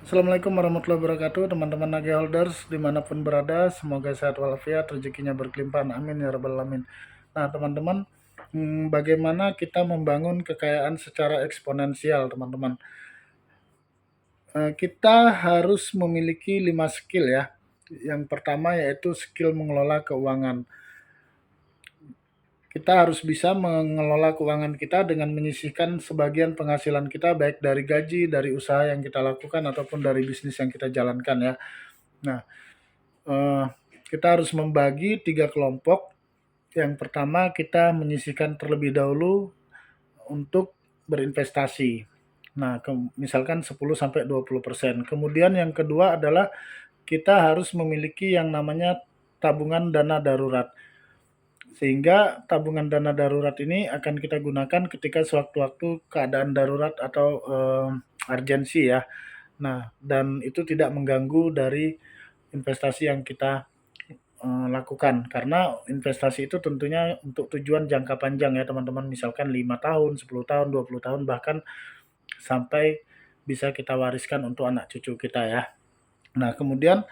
Assalamualaikum warahmatullahi wabarakatuh, teman-teman Nage Holders dimanapun berada, semoga sehat walafiat, rezekinya berkelimpahan, amin ya rabbal alamin. Nah teman-teman, bagaimana kita membangun kekayaan secara eksponensial teman-teman? Kita harus memiliki 5 skill ya. Yang pertama yaitu skill mengelola keuangan. Kita harus bisa mengelola keuangan kita dengan menyisihkan sebagian penghasilan kita baik dari gaji, dari usaha yang kita lakukan ataupun dari bisnis yang kita jalankan ya. Nah, eh, kita harus membagi 3 kelompok. Yang pertama kita menyisihkan terlebih dahulu untuk berinvestasi. Nah, misalkan 10 sampai 20%. Kemudian yang kedua adalah kita harus memiliki yang namanya tabungan dana darurat. Sehingga tabungan dana darurat ini akan kita gunakan ketika sewaktu-waktu keadaan darurat atau urgensi ya. Nah, dan itu tidak mengganggu dari investasi yang kita lakukan. Karena investasi itu tentunya untuk tujuan jangka panjang ya teman-teman, misalkan 5 tahun, 10 tahun, 20 tahun, bahkan sampai bisa kita wariskan untuk anak cucu kita ya. Nah, kemudian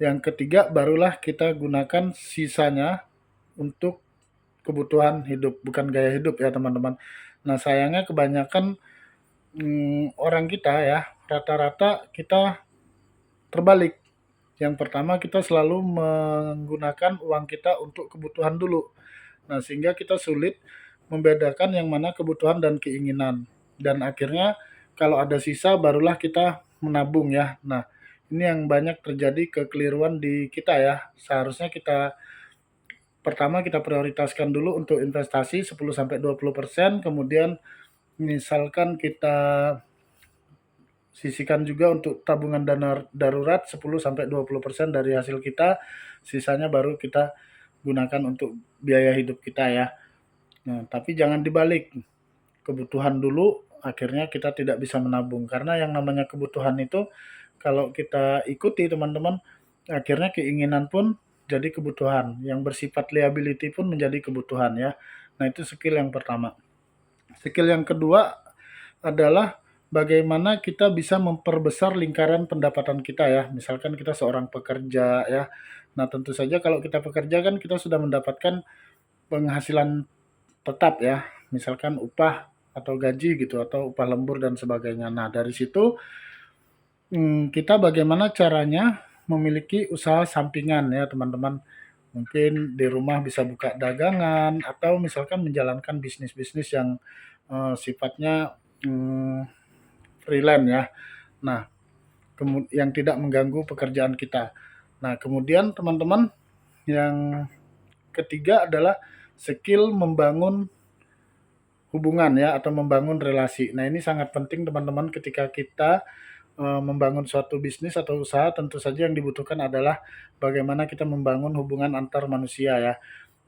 yang ketiga barulah kita gunakan sisanya untuk kebutuhan hidup, bukan gaya hidup ya teman-teman. Nah, sayangnya kebanyakan orang kita ya, rata-rata kita terbalik. Yang pertama kita selalu menggunakan uang kita untuk kebutuhan dulu. Nah, sehingga kita sulit membedakan yang mana kebutuhan dan keinginan. Dan akhirnya kalau ada sisa barulah kita menabung ya. Nah, ini yang banyak terjadi kekeliruan di kita ya. Seharusnya kita pertama kita prioritaskan dulu untuk investasi 10 sampai 20%, kemudian misalkan kita sisihkan juga untuk tabungan dana darurat 10 sampai 20% dari hasil kita, sisanya baru kita gunakan untuk biaya hidup kita ya. Nah, tapi jangan dibalik. Kebutuhan dulu akhirnya kita tidak bisa menabung karena yang namanya kebutuhan itu kalau kita ikuti teman-teman akhirnya keinginan pun jadi kebutuhan, yang bersifat liability pun menjadi kebutuhan ya. Nah, itu skill yang pertama. Skill yang kedua adalah bagaimana kita bisa memperbesar lingkaran pendapatan kita ya. Misalkan kita seorang pekerja ya. Nah, tentu saja kalau kita pekerja kan kita sudah mendapatkan penghasilan tetap ya. Misalkan upah atau gaji gitu atau upah lembur dan sebagainya. Nah, dari situ kita bagaimana caranya memiliki usaha sampingan ya, teman-teman. Mungkin di rumah bisa buka dagangan atau misalkan menjalankan bisnis-bisnis yang sifatnya freelance ya. Nah, yang tidak mengganggu pekerjaan kita. Nah, kemudian teman-teman yang ketiga adalah skill membangun hubungan ya atau membangun relasi. Nah, ini sangat penting teman-teman ketika kita membangun suatu bisnis atau usaha, tentu saja yang dibutuhkan adalah bagaimana kita membangun hubungan antar manusia ya.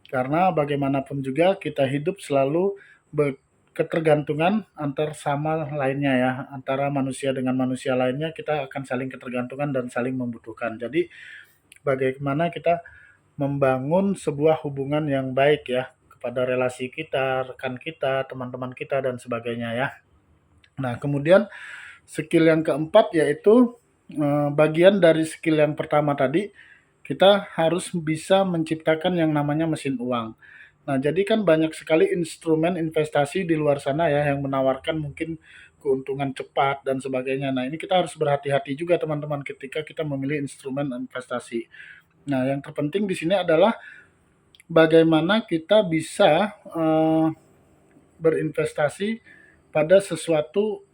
Karena bagaimanapun juga kita hidup selalu ketergantungan antar sama lainnya ya, antara manusia dengan manusia lainnya kita akan saling ketergantungan dan saling membutuhkan. Jadi bagaimana kita membangun sebuah hubungan yang baik ya kepada relasi kita, rekan kita, teman-teman kita dan sebagainya ya. Nah, kemudian skill yang keempat yaitu bagian dari skill yang pertama tadi, kita harus bisa menciptakan yang namanya mesin uang. Nah, jadi kan banyak sekali instrumen investasi di luar sana ya yang menawarkan mungkin keuntungan cepat dan sebagainya. Nah, ini kita harus berhati-hati juga teman-teman ketika kita memilih instrumen investasi. Nah, yang terpenting di sini adalah bagaimana kita bisa berinvestasi pada sesuatu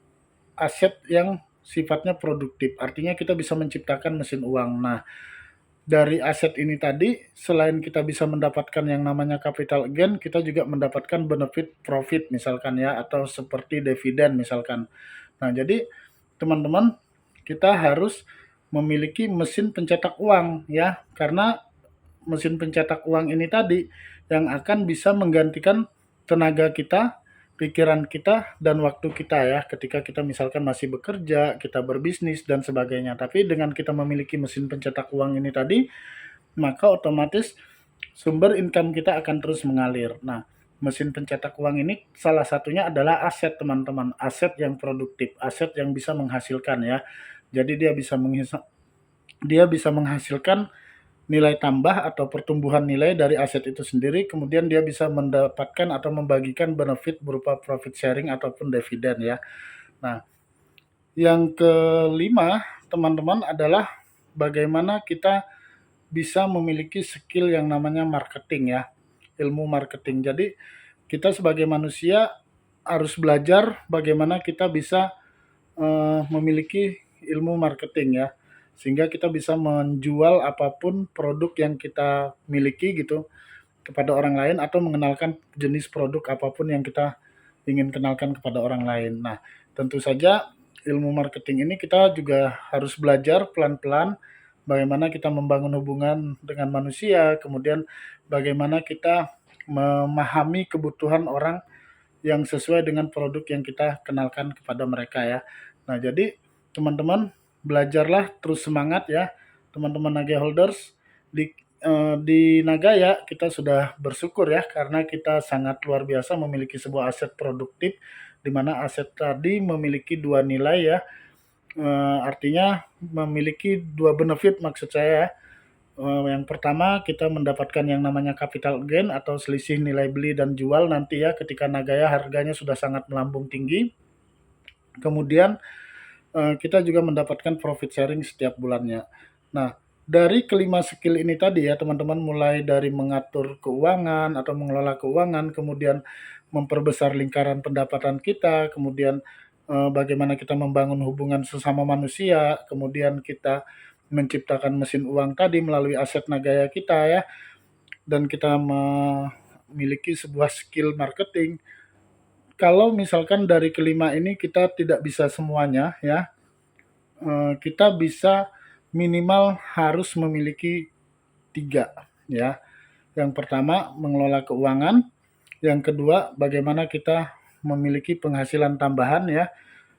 aset yang sifatnya produktif. Artinya kita bisa menciptakan mesin uang. Nah, dari aset ini tadi, selain kita bisa mendapatkan yang namanya capital gain, kita juga mendapatkan benefit profit misalkan ya, atau seperti dividen misalkan. Nah, jadi teman-teman, kita harus memiliki mesin pencetak uang ya, karena mesin pencetak uang ini tadi yang akan bisa menggantikan tenaga kita, pikiran kita, dan waktu kita ya ketika kita misalkan masih bekerja, kita berbisnis dan sebagainya. Tapi dengan kita memiliki mesin pencetak uang ini tadi, maka otomatis sumber income kita akan terus mengalir. Nah, mesin pencetak uang ini salah satunya adalah aset teman-teman, aset yang produktif, aset yang bisa menghasilkan ya. Jadi dia bisa menghasilkan nilai tambah atau pertumbuhan nilai dari aset itu sendiri, kemudian dia bisa mendapatkan atau membagikan benefit berupa profit sharing ataupun dividen ya. Nah, yang kelima, teman-teman, adalah bagaimana kita bisa memiliki skill yang namanya marketing ya, ilmu marketing. Jadi kita sebagai manusia harus belajar bagaimana kita bisa memiliki ilmu marketing ya, sehingga kita bisa menjual apapun produk yang kita miliki gitu kepada orang lain, atau mengenalkan jenis produk apapun yang kita ingin kenalkan kepada orang lain. Nah, tentu saja ilmu marketing ini kita juga harus belajar pelan-pelan bagaimana kita membangun hubungan dengan manusia, kemudian bagaimana kita memahami kebutuhan orang yang sesuai dengan produk yang kita kenalkan kepada mereka ya. Nah, jadi teman-teman belajarlah, terus semangat ya, teman-teman Naga Holders. Di Nagaya kita sudah bersyukur ya, karena kita sangat luar biasa memiliki sebuah aset produktif, di mana aset tadi memiliki dua nilai ya. Artinya memiliki dua benefit maksud saya ya. Yang pertama, kita mendapatkan yang namanya capital gain atau selisih nilai beli dan jual nanti ya, ketika Nagaya harganya sudah sangat melambung tinggi. Kemudian kita juga mendapatkan profit sharing setiap bulannya. Nah, dari kelima skill ini tadi ya teman-teman, mulai dari mengatur keuangan atau mengelola keuangan, kemudian memperbesar lingkaran pendapatan kita, kemudian bagaimana kita membangun hubungan sesama manusia, kemudian kita menciptakan mesin uang tadi melalui aset Nagaya kita ya, dan kita memiliki sebuah skill marketing. Kalau misalkan dari kelima ini kita tidak bisa semuanya ya, kita bisa minimal harus memiliki tiga ya. Yang pertama, mengelola keuangan. Yang kedua, bagaimana kita memiliki penghasilan tambahan ya.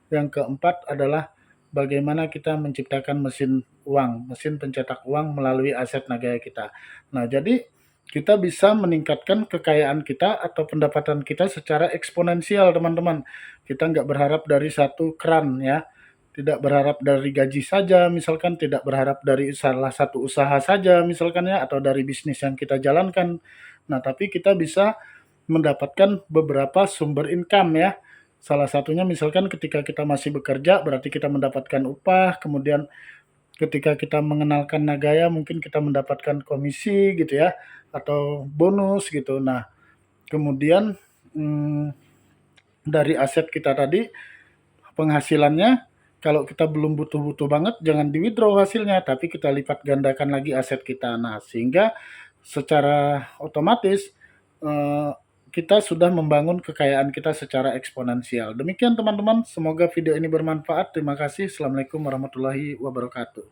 Yang keempat adalah bagaimana kita menciptakan mesin uang, mesin pencetak uang melalui aset Nagaya kita. Nah, jadi kita bisa meningkatkan kekayaan kita atau pendapatan kita secara eksponensial, teman-teman. Kita nggak berharap dari satu keran ya, tidak berharap dari gaji saja, misalkan tidak berharap dari salah satu usaha saja, misalkan ya, atau dari bisnis yang kita jalankan. Nah, tapi kita bisa mendapatkan beberapa sumber income ya. Salah satunya misalkan ketika kita masih bekerja berarti kita mendapatkan upah, kemudian ketika kita mengenalkan Nagaya mungkin kita mendapatkan komisi gitu ya, atau bonus gitu. Nah, kemudian dari aset kita tadi penghasilannya, kalau kita belum butuh-butuh banget jangan di withdraw hasilnya, tapi kita lipat gandakan lagi aset kita. Nah, sehingga secara otomatis eh, kita sudah membangun kekayaan kita secara eksponensial. Demikian teman-teman, semoga video ini bermanfaat. Terima kasih. Assalamualaikum warahmatullahi wabarakatuh.